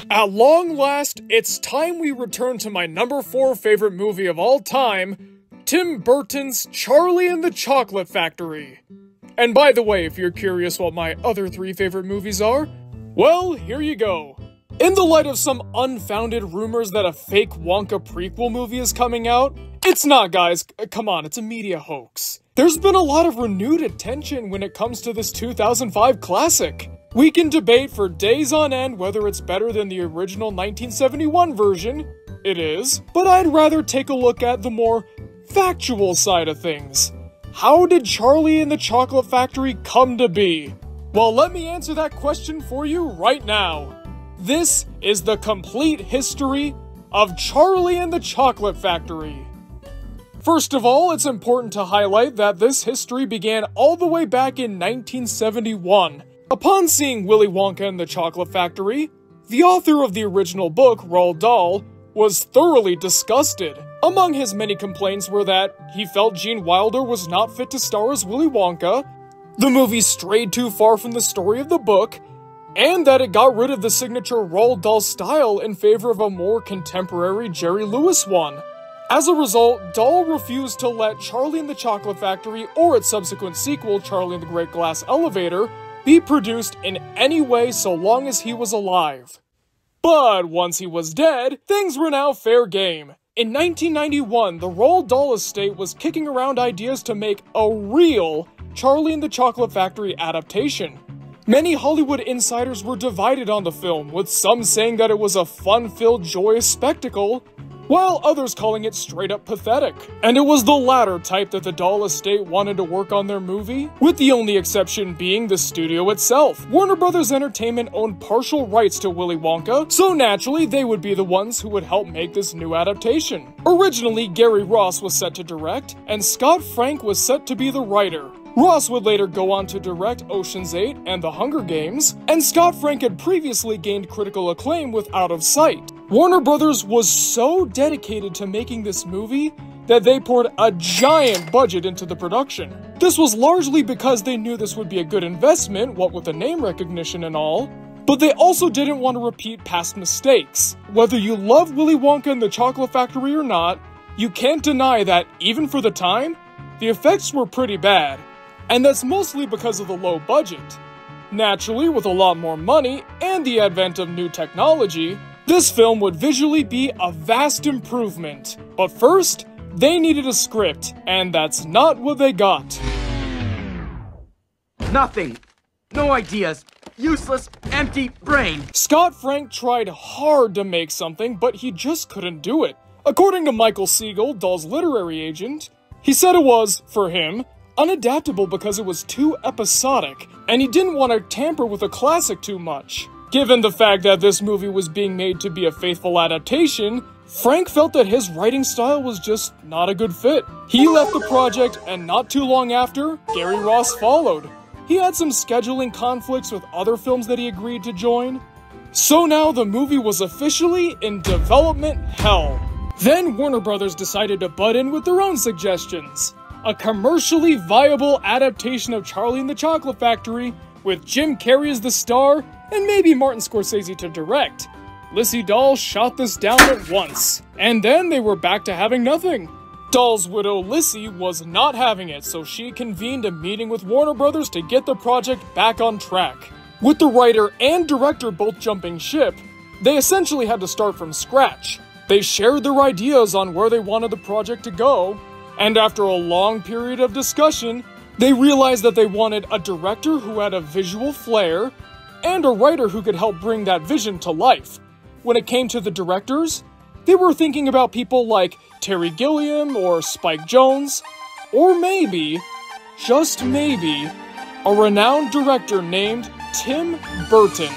At long last, it's time we return to my number 4 favorite movie of all time, Tim Burton's Charlie and the Chocolate Factory. And by the way, if you're curious what my other 3 favorite movies are, well, here you go. In the light of some unfounded rumors that a fake Wonka prequel movie is coming out, it's not, guys, come on, it's a media hoax. There's been a lot of renewed attention when it comes to this 2005 classic. We can debate for days on end whether it's better than the original 1971 version. It is. But I'd rather take a look at the more factual side of things. How did Charlie and the Chocolate Factory come to be? Well, let me answer that question for you right now. This is the complete history of Charlie and the Chocolate Factory. First of all, it's important to highlight that this history began all the way back in 1971. Upon seeing Willy Wonka and the Chocolate Factory, the author of the original book, Roald Dahl, was thoroughly disgusted. Among his many complaints were that he felt Gene Wilder was not fit to star as Willy Wonka, the movie strayed too far from the story of the book, and that it got rid of the signature Roald Dahl style in favor of a more contemporary Jerry Lewis one. As a result, Dahl refused to let Charlie and the Chocolate Factory or its subsequent sequel, Charlie and the Great Glass Elevator, be produced in any way so long as he was alive. But once he was dead, things were now fair game. In 1991, the Roald Dahl estate was kicking around ideas to make a real Charlie and the Chocolate Factory adaptation. Many Hollywood insiders were divided on the film, with some saying that it was a fun-filled, joyous spectacle, while others calling it straight up pathetic. And it was the latter type that the Dahl estate wanted to work on their movie, with the only exception being the studio itself. Warner Brothers Entertainment owned partial rights to Willy Wonka, so naturally they would be the ones who would help make this new adaptation. Originally, Gary Ross was set to direct, and Scott Frank was set to be the writer. Ross would later go on to direct Ocean's 8 and The Hunger Games, and Scott Frank had previously gained critical acclaim with Out of Sight. Warner Brothers was so dedicated to making this movie that they poured a giant budget into the production. This was largely because they knew this would be a good investment, what with the name recognition and all, but they also didn't want to repeat past mistakes. Whether you love Willy Wonka and the Chocolate Factory or not, you can't deny that, even for the time, the effects were pretty bad. And that's mostly because of the low budget. Naturally, with a lot more money and the advent of new technology, this film would visually be a vast improvement. But first, they needed a script, and that's not what they got. Nothing. No ideas. Useless, empty brain. Scott Frank tried hard to make something, but he just couldn't do it. According to Michael Siegel, Dahl's literary agent, he said it was, for him, unadaptable because it was too episodic, and he didn't want to tamper with a classic too much. Given the fact that this movie was being made to be a faithful adaptation, Frank felt that his writing style was just not a good fit. He left the project, and not too long after, Gary Ross followed. He had some scheduling conflicts with other films that he agreed to join. So now the movie was officially in development hell. Then Warner Brothers decided to butt in with their own suggestions. A commercially viable adaptation of Charlie and the Chocolate Factory, with Jim Carrey as the star, and maybe Martin Scorsese to direct. Lizzie Dahl shot this down at once, and then they were back to having nothing. Dahl's widow Lizzie was not having it, so she convened a meeting with Warner Brothers to get the project back on track. With the writer and director both jumping ship, they essentially had to start from scratch. They shared their ideas on where they wanted the project to go, and after a long period of discussion, they realized that they wanted a director who had a visual flair, and a writer who could help bring that vision to life. When it came to the directors, they were thinking about people like Terry Gilliam or Spike Jonze, or maybe, just maybe, a renowned director named Tim Burton.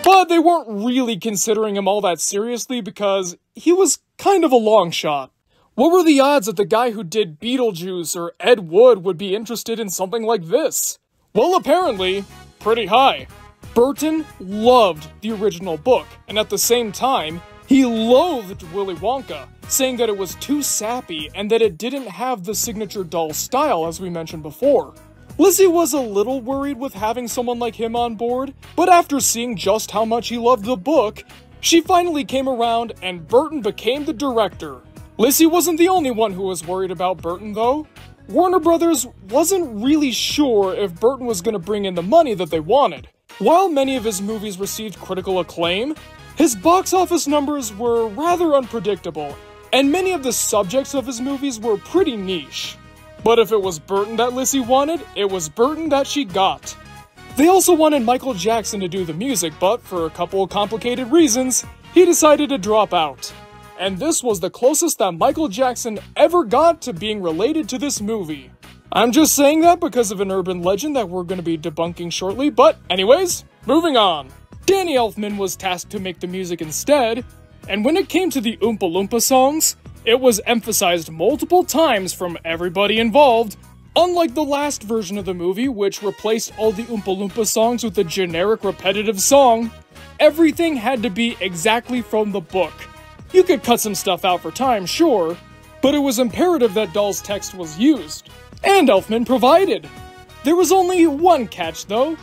But they weren't really considering him all that seriously because he was kind of a long shot. What were the odds that the guy who did Beetlejuice or Ed Wood would be interested in something like this? Well, apparently, pretty high. Burton loved the original book, and at the same time, he loathed Willy Wonka, saying that it was too sappy and that it didn't have the signature Dahl style as we mentioned before. Lizzie was a little worried with having someone like him on board, but after seeing just how much he loved the book, she finally came around and Burton became the director. Lizzie wasn't the only one who was worried about Burton though. Warner Brothers wasn't really sure if Burton was going to bring in the money that they wanted. While many of his movies received critical acclaim, his box office numbers were rather unpredictable, and many of the subjects of his movies were pretty niche. But if it was Burton that Lizzie wanted, it was Burton that she got. They also wanted Michael Jackson to do the music, but for a couple of complicated reasons, he decided to drop out. And this was the closest that Michael Jackson ever got to being related to this movie. I'm just saying that because of an urban legend that we're going to be debunking shortly, but anyways, moving on. Danny Elfman was tasked to make the music instead, and when it came to the Oompa Loompa songs, it was emphasized multiple times from everybody involved, unlike the last version of the movie, which replaced all the Oompa Loompa songs with a generic repetitive song. Everything had to be exactly from the book. You could cut some stuff out for time, sure, but it was imperative that Dahl's text was used, and Elfman provided. There was only one catch, though.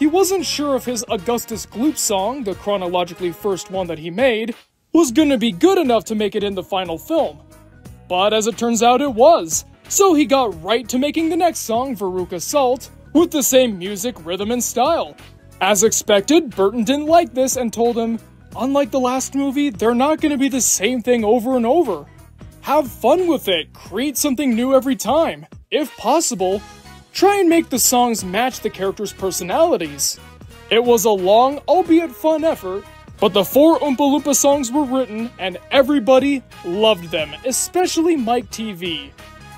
He wasn't sure if his Augustus Gloop song, the chronologically first one that he made, was gonna be good enough to make it in the final film. But as it turns out, it was. So he got right to making the next song, Veruca Salt, with the same music, rhythm, and style. As expected, Burton didn't like this and told him, unlike the last movie, they're not gonna be the same thing over and over. Have fun with it, create something new every time. If possible, try and make the songs match the characters' personalities. It was a long, albeit fun effort, but the 4 Oompa Loompa songs were written and everybody loved them, especially Mike TV.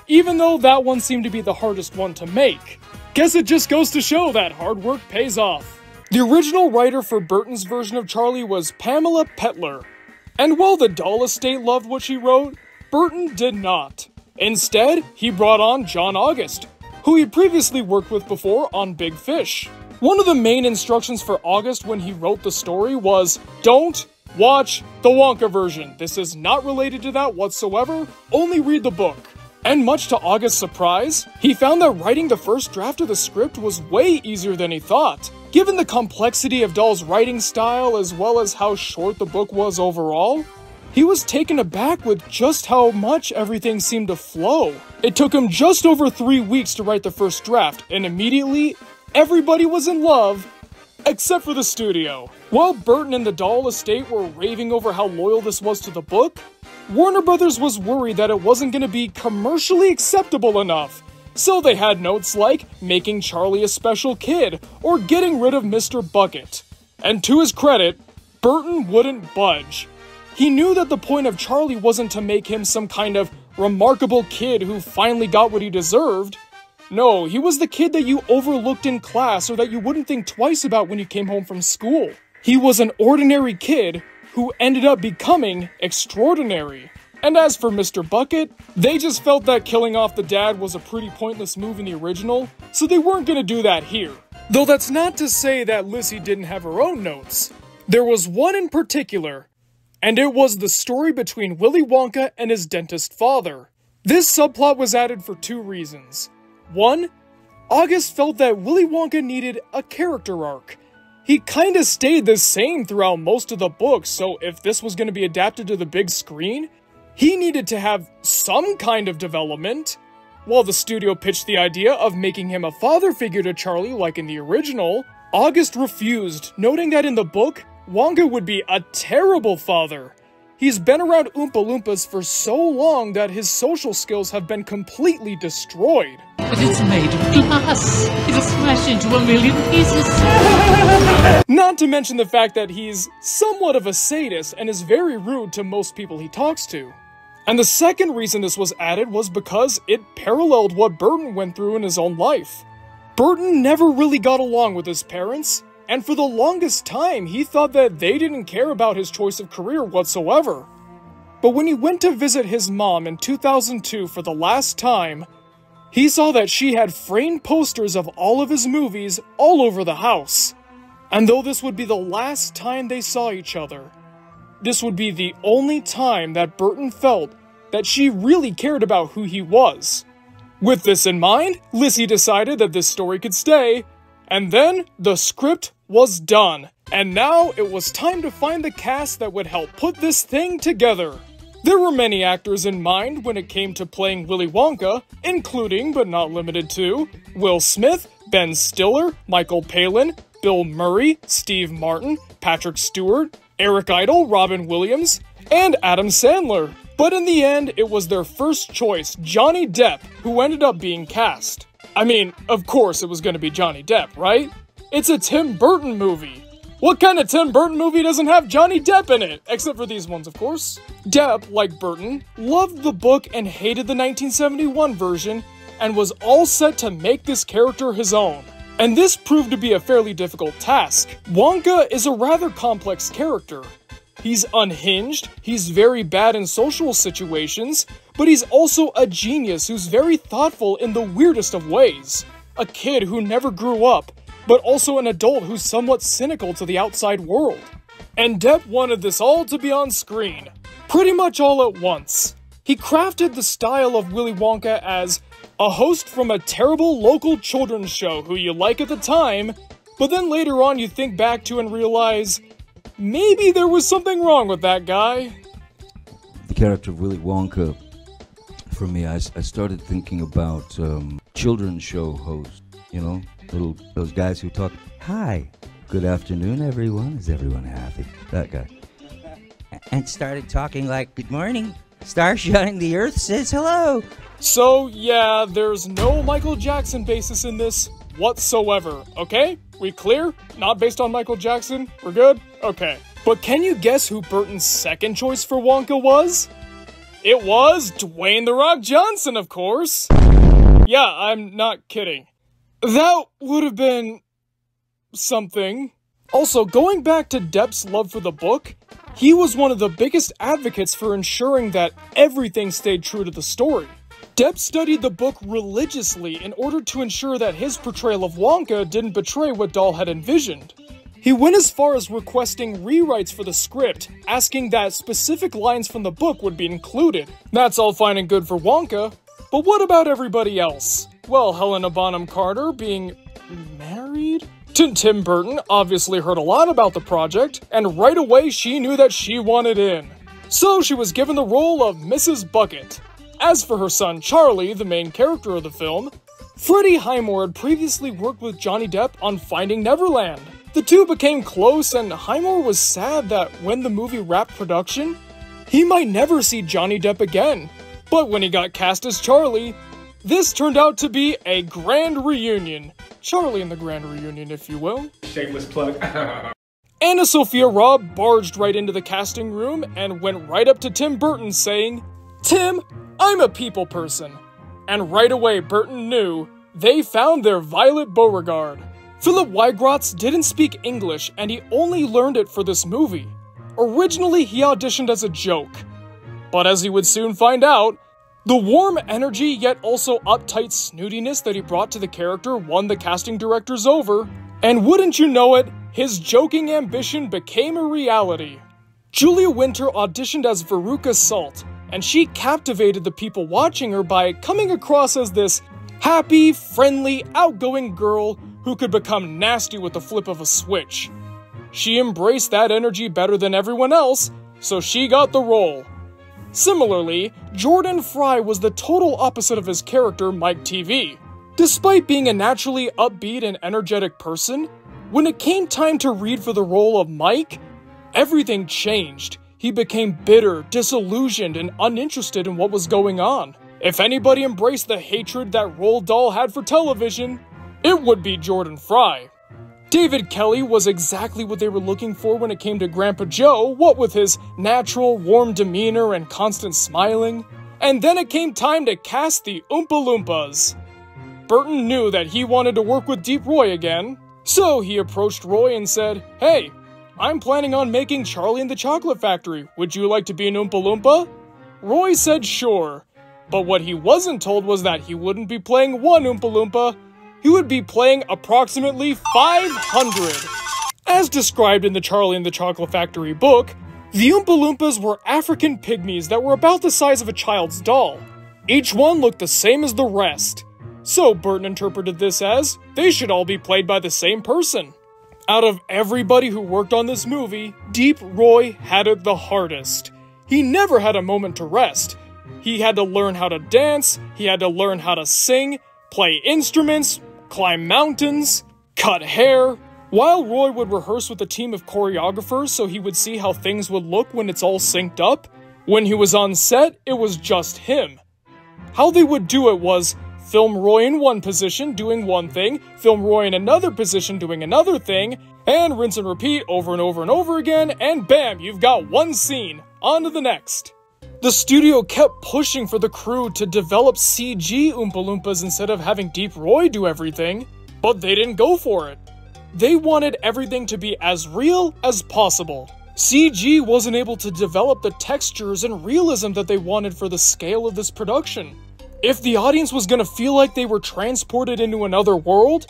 Even though that one seemed to be the hardest one to make. Guess it just goes to show that hard work pays off. The original writer for Burton's version of Charlie was Pamela Petler. And while the Dahl estate loved what she wrote, Burton did not. Instead, he brought on John August, who he previously worked with before on Big Fish. One of the main instructions for August when he wrote the story was, don't watch the Wonka version. This is not related to that whatsoever, only read the book. And much to August's surprise, he found that writing the first draft of the script was way easier than he thought. Given the complexity of Dahl's writing style as well as how short the book was overall, he was taken aback with just how much everything seemed to flow. It took him just over 3 weeks to write the first draft, and immediately, everybody was in love, except for the studio. While Burton and the Dahl estate were raving over how loyal this was to the book, Warner Brothers was worried that it wasn't going to be commercially acceptable enough. So they had notes like making Charlie a special kid or getting rid of Mr. Bucket. And to his credit, Burton wouldn't budge. He knew that the point of Charlie wasn't to make him some kind of remarkable kid who finally got what he deserved. No, he was the kid that you overlooked in class or that you wouldn't think twice about when you came home from school. He was an ordinary kid who ended up becoming extraordinary. And as for Mr. Bucket, they just felt that killing off the dad was a pretty pointless move in the original, so they weren't gonna do that here. Though that's not to say that Lizzie didn't have her own notes. There was one in particular, and it was the story between Willy Wonka and his dentist father. This subplot was added for 2 reasons. 1, August felt that Willy Wonka needed a character arc. He kinda stayed the same throughout most of the books, so if this was gonna be adapted to the big screen, he needed to have some kind of development. While the studio pitched the idea of making him a father figure to Charlie like in the original, August refused, noting that in the book, Wonka would be a terrible father. He's been around Oompa Loompas for so long that his social skills have been completely destroyed. But it's made of glass. It'll smash into 1,000,000 pieces. Not to mention the fact that he's somewhat of a sadist and is very rude to most people he talks to. And the second reason this was added was because it paralleled what Burton went through in his own life. Burton never really got along with his parents, and for the longest time he thought that they didn't care about his choice of career whatsoever. But when he went to visit his mom in 2002 for the last time, he saw that she had framed posters of all of his movies all over the house. And though this would be the last time they saw each other, this would be the only time that Burton felt that she really cared about who he was. With this in mind, Lizzie decided that this story could stay, and then the script was done. And now it was time to find the cast that would help put this thing together. There were many actors in mind when it came to playing Willy Wonka, including, but not limited to, Will Smith, Ben Stiller, Michael Palin, Bill Murray, Steve Martin, Patrick Stewart, Eric Idle, Robin Williams, and Adam Sandler. But in the end, it was their first choice, Johnny Depp, who ended up being cast. I mean, of course it was going to be Johnny Depp, right? It's a Tim Burton movie. What kind of Tim Burton movie doesn't have Johnny Depp in it? Except for these ones, of course. Depp, like Burton, loved the book and hated the 1971 version, and was all set to make this character his own. And this proved to be a fairly difficult task. Wonka is a rather complex character. He's unhinged, he's very bad in social situations, but he's also a genius who's very thoughtful in the weirdest of ways. A kid who never grew up, but also an adult who's somewhat cynical to the outside world. And Depp wanted this all to be on screen, pretty much all at once. He crafted the style of Willy Wonka as a host from a terrible local children's show who you like at the time, but then later on you think back to and realize, maybe there was something wrong with that guy. The character of Willy Wonka, for me, I started thinking about children's show hosts, you know? Those guys who talk, hi, good afternoon, everyone. Is everyone happy? That guy. And started talking like, good morning. Star shining the earth says hello. So yeah, there's no Michael Jackson basis in this whatsoever, okay? We clear? Not based on Michael Jackson? We're good? Okay. But can you guess who Burton's second choice for Wonka was? It was Dwayne "The Rock" Johnson, of course. Yeah, I'm not kidding. That would have been something. Also, going back to Depp's love for the book, he was one of the biggest advocates for ensuring that everything stayed true to the story. Depp studied the book religiously in order to ensure that his portrayal of Wonka didn't betray what Dahl had envisioned. He went as far as requesting rewrites for the script, asking that specific lines from the book would be included. That's all fine and good for Wonka, but what about everybody else? Well, Helena Bonham Carter being married to Tim Burton obviously heard a lot about the project, and right away she knew that she wanted in. So she was given the role of Mrs. Bucket. As for her son Charlie, the main character of the film, Freddie Highmore had previously worked with Johnny Depp on Finding Neverland. The two became close, and Highmore was sad that when the movie wrapped production, he might never see Johnny Depp again. But when he got cast as Charlie, this turned out to be a grand reunion. Charlie and the Grand Reunion, if you will. Shameless plug. Anna Sophia Robb barged right into the casting room and went right up to Tim Burton saying, "Tim, I'm a people person." And right away Burton knew they found their Violet Beauregard. Philip Wygratz didn't speak English and he only learned it for this movie. Originally he auditioned as a joke, but as he would soon find out, the warm energy yet also uptight snootiness that he brought to the character won the casting directors over, and wouldn't you know it, his joking ambition became a reality. Julia Winter auditioned as Veruca Salt, and she captivated the people watching her by coming across as this happy, friendly, outgoing girl who could become nasty with the flip of a switch. She embraced that energy better than everyone else, so she got the role. Similarly, Jordan Fry was the total opposite of his character, Mike TV. Despite being a naturally upbeat and energetic person, when it came time to read for the role of Mike, everything changed. He became bitter, disillusioned, and uninterested in what was going on. If anybody embraced the hatred that Roald Dahl had for television, it would be Jordan Fry. David Kelly was exactly what they were looking for when it came to Grandpa Joe, what with his natural, warm demeanor and constant smiling. And then it came time to cast the Oompa Loompas. Burton knew that he wanted to work with Deep Roy again, so he approached Roy and said, "Hey, I'm planning on making Charlie and the Chocolate Factory. Would you like to be an Oompa Loompa?" Roy said sure, but what he wasn't told was that he wouldn't be playing one Oompa Loompa, he would be playing approximately 500. As described in the Charlie and the Chocolate Factory book, the Oompa Loompas were African pygmies that were about the size of a child's doll. Each one looked the same as the rest. So Burton interpreted this as, they should all be played by the same person. Out of everybody who worked on this movie, Deep Roy had it the hardest. He never had a moment to rest. He had to learn how to dance, he had to learn how to sing, play instruments, climb mountains, cut hair. While Roy would rehearse with a team of choreographers so he would see how things would look when it's all synced up, when he was on set, it was just him. How they would do it was, film Roy in one position doing one thing, film Roy in another position doing another thing, and rinse and repeat over and over and over again, and bam, you've got one scene. On to the next. The studio kept pushing for the crew to develop CG Oompa Loompas instead of having Deep Roy do everything, but they didn't go for it. They wanted everything to be as real as possible. CG wasn't able to develop the textures and realism that they wanted for the scale of this production. If the audience was gonna feel like they were transported into another world,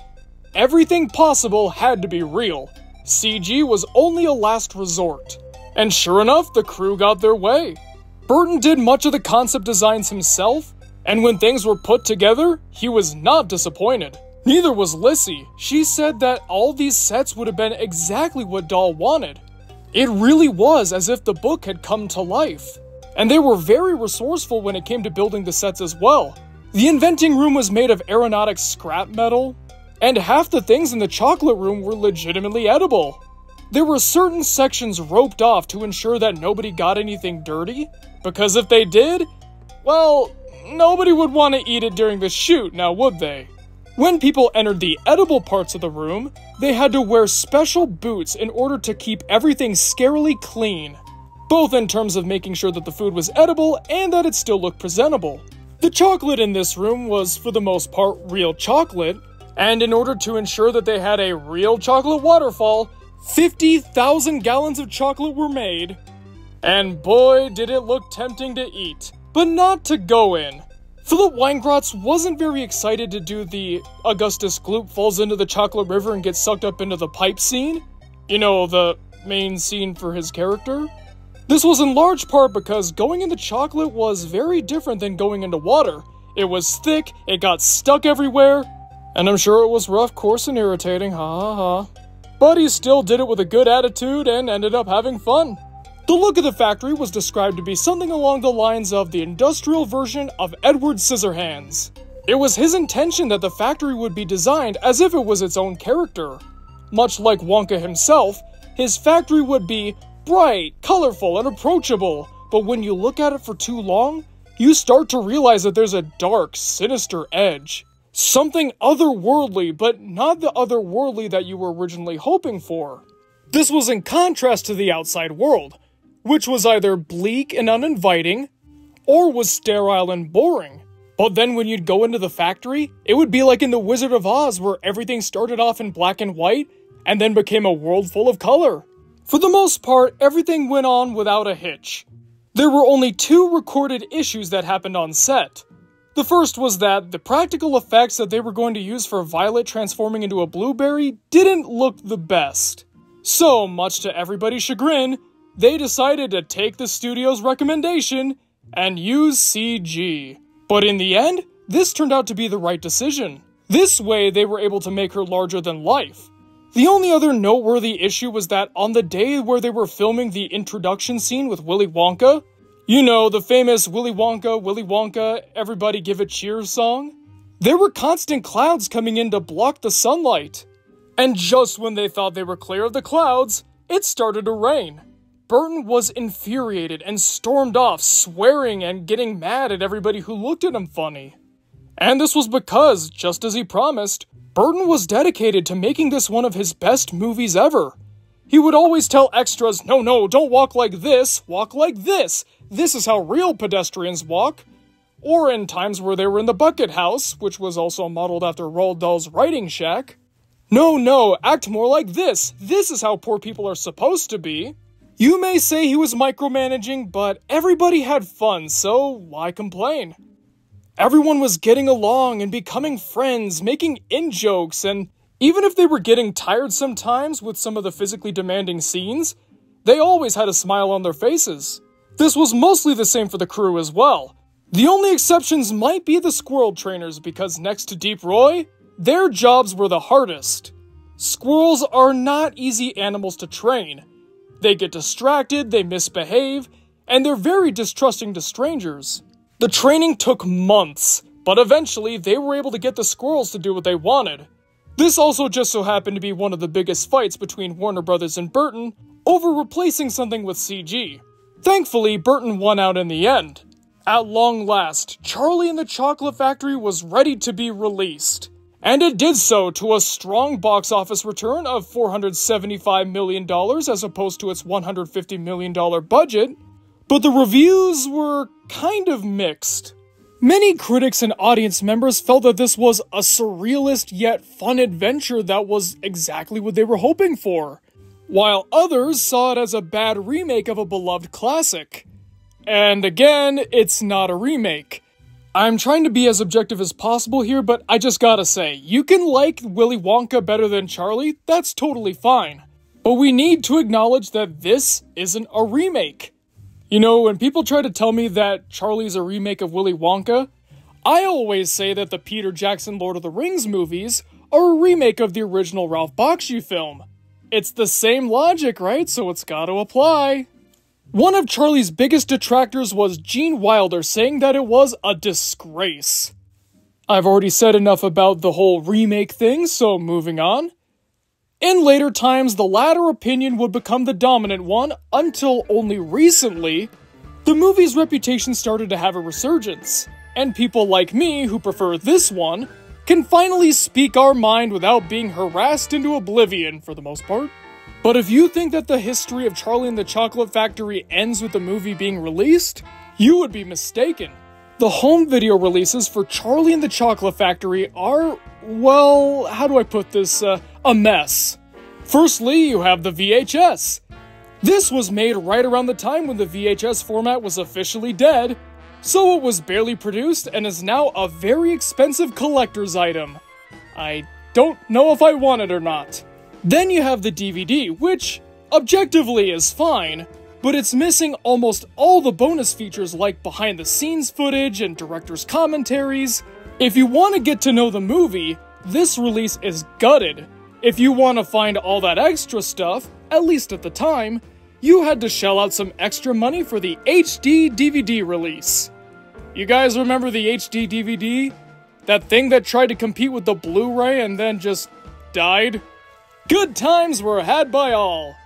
everything possible had to be real. CG was only a last resort. And sure enough, the crew got their way. Burton did much of the concept designs himself, and when things were put together, he was not disappointed. Neither was Lissy. She said that all these sets would have been exactly what Dahl wanted. It really was as if the book had come to life. And they were very resourceful when it came to building the sets as well. The inventing room was made of aeronautic scrap metal, and half the things in the chocolate room were legitimately edible. There were certain sections roped off to ensure that nobody got anything dirty, because if they did, well, nobody would want to eat it during the shoot, now would they? When people entered the edible parts of the room, they had to wear special boots in order to keep everything scarily clean, both in terms of making sure that the food was edible and that it still looked presentable. The chocolate in this room was, for the most part, real chocolate, and in order to ensure that they had a real chocolate waterfall, 50,000 gallons of chocolate were made. And boy, did it look tempting to eat, but not to go in. Philip Weingrotz wasn't very excited to do the Augustus Gloop falls into the chocolate river and gets sucked up into the pipe scene. You know, the main scene for his character. This was in large part because going into chocolate was very different than going into water. It was thick, it got stuck everywhere, and I'm sure it was rough, coarse, and irritating, ha ha ha. But he still did it with a good attitude and ended up having fun. The look of the factory was described to be something along the lines of the industrial version of Edward Scissorhands. It was his intention that the factory would be designed as if it was its own character. Much like Wonka himself, his factory would be bright, colorful, and approachable, but when you look at it for too long, you start to realize that there's a dark, sinister edge. Something otherworldly, but not the otherworldly that you were originally hoping for. This was in contrast to the outside world, which was either bleak and uninviting, or was sterile and boring. But then when you'd go into the factory, it would be like in The Wizard of Oz, where everything started off in black and white, and then became a world full of color. For the most part, everything went on without a hitch. There were only 2 recorded issues that happened on set. The first was that the practical effects that they were going to use for Violet transforming into a blueberry didn't look the best. So, much to everybody's chagrin, they decided to take the studio's recommendation and use CG. But in the end, this turned out to be the right decision. This way, they were able to make her larger than life. The only other noteworthy issue was that on the day where they were filming the introduction scene with Willy Wonka, you know, the famous Willy Wonka, everybody give a cheers song, there were constant clouds coming in to block the sunlight. And just when they thought they were clear of the clouds, it started to rain. Burton was infuriated and stormed off, swearing and getting mad at everybody who looked at him funny. And this was because, just as he promised, Burton was dedicated to making this one of his best movies ever. He would always tell extras, no, don't walk like this, walk like this. This is how real pedestrians walk. Or in times where they were in the bucket house, which was also modeled after Roald Dahl's writing shack. No, act more like this. This is how poor people are supposed to be. You may say he was micromanaging, but everybody had fun, so why complain? Everyone was getting along and becoming friends, making in-jokes, and even if they were getting tired sometimes with some of the physically demanding scenes, they always had a smile on their faces. This was mostly the same for the crew as well. The only exceptions might be the squirrel trainers, because next to Deep Roy, their jobs were the hardest. Squirrels are not easy animals to train. They get distracted, they misbehave, and they're very distrusting to strangers. The training took months, but eventually they were able to get the squirrels to do what they wanted. This also just so happened to be one of the biggest fights between Warner Brothers and Burton over replacing something with CG. Thankfully, Burton won out in the end. At long last, Charlie and the Chocolate Factory was ready to be released. And it did so to a strong box office return of $475 million as opposed to its $150 million budget. But the reviews were kind of mixed. Many critics and audience members felt that this was a surrealist yet fun adventure that was exactly what they were hoping for, while others saw it as a bad remake of a beloved classic. And again, it's not a remake. I'm trying to be as objective as possible here, but I just gotta say, you can like Willy Wonka better than Charlie, that's totally fine. But we need to acknowledge that this isn't a remake. You know, when people try to tell me that Charlie's a remake of Willy Wonka, I always say that the Peter Jackson Lord of the Rings movies are a remake of the original Ralph Bakshi film. It's the same logic, right? So it's gotta apply. One of Charlie's biggest detractors was Gene Wilder saying that it was a disgrace. I've already said enough about the whole remake thing, so moving on. In later times, the latter opinion would become the dominant one until only recently, the movie's reputation started to have a resurgence, and people like me who prefer this one can finally speak our mind without being harassed into oblivion for the most part. But if you think that the history of Charlie and the Chocolate Factory ends with the movie being released, you would be mistaken. The home video releases for Charlie and the Chocolate Factory are, well, how do I put this, a mess. Firstly, you have the VHS. This was made right around the time when the VHS format was officially dead, so it was barely produced and is now a very expensive collector's item. I don't know if I want it or not. Then you have the DVD, which, objectively, is fine, but it's missing almost all the bonus features like behind-the-scenes footage and director's commentaries. If you want to get to know the movie, this release is gutted. If you want to find all that extra stuff, at least at the time, you had to shell out some extra money for the HD DVD release. You guys remember the HD DVD? That thing that tried to compete with the Blu-ray and then just died? Good times were had by all.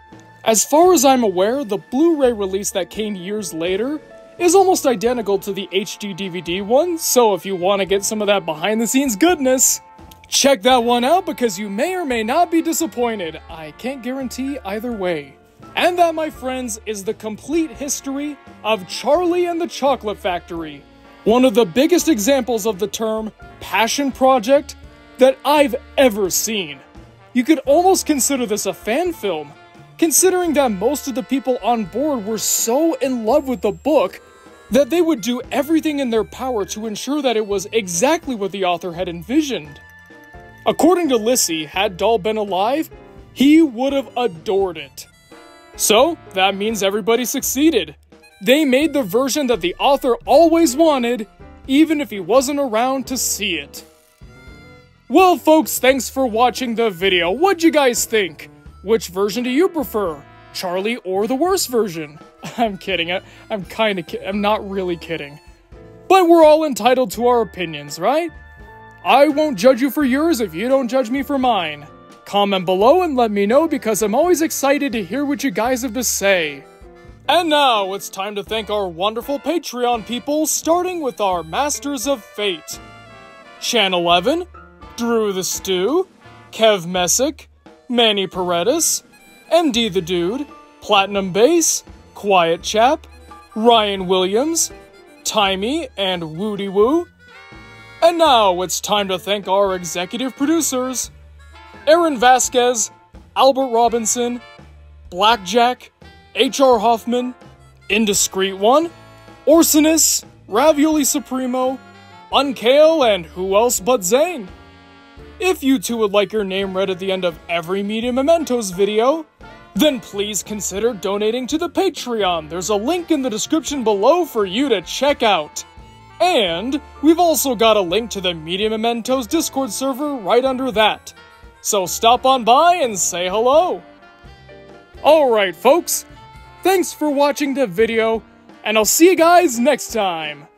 As far as I'm aware, the Blu-ray release that came years later is almost identical to the HD DVD one, so if you want to get some of that behind-the-scenes goodness, check that one out because you may or may not be disappointed. I can't guarantee either way. And that, my friends, is the complete history of Charlie and the Chocolate Factory. One of the biggest examples of the term passion project that I've ever seen. You could almost consider this a fan film, considering that most of the people on board were so in love with the book that they would do everything in their power to ensure that it was exactly what the author had envisioned. According to Lissy, had Dahl been alive, he would have adored it. So, that means everybody succeeded. They made the version that the author always wanted, even if he wasn't around to see it. Well, folks, thanks for watching the video. What'd you guys think? Which version do you prefer? Charlie or the worst version? I'm kidding. I'm not really kidding. But we're all entitled to our opinions, right? I won't judge you for yours if you don't judge me for mine. Comment below and let me know because I'm always excited to hear what you guys have to say. And now it's time to thank our wonderful Patreon people, starting with our Masters of Fate. Chan 11, Drew the Stew, Kev Messick, Manny Paredes, MD the Dude, Platinum Bass, Quiet Chap, Ryan Williams, Timey and Woody Woo. And now it's time to thank our executive producers, Aaron Vasquez, Albert Robinson, Blackjack, H.R. Hoffman, Indiscreet One, Orsinus, Ravioli Supremo, Unkale, and who else but Zane. If you two would like your name read at the end of every Media Mementos video, then please consider donating to the Patreon. There's a link in the description below for you to check out. And we've also got a link to the Media Mementos Discord server right under that. So stop on by and say hello. Alright folks, thanks for watching the video, and I'll see you guys next time.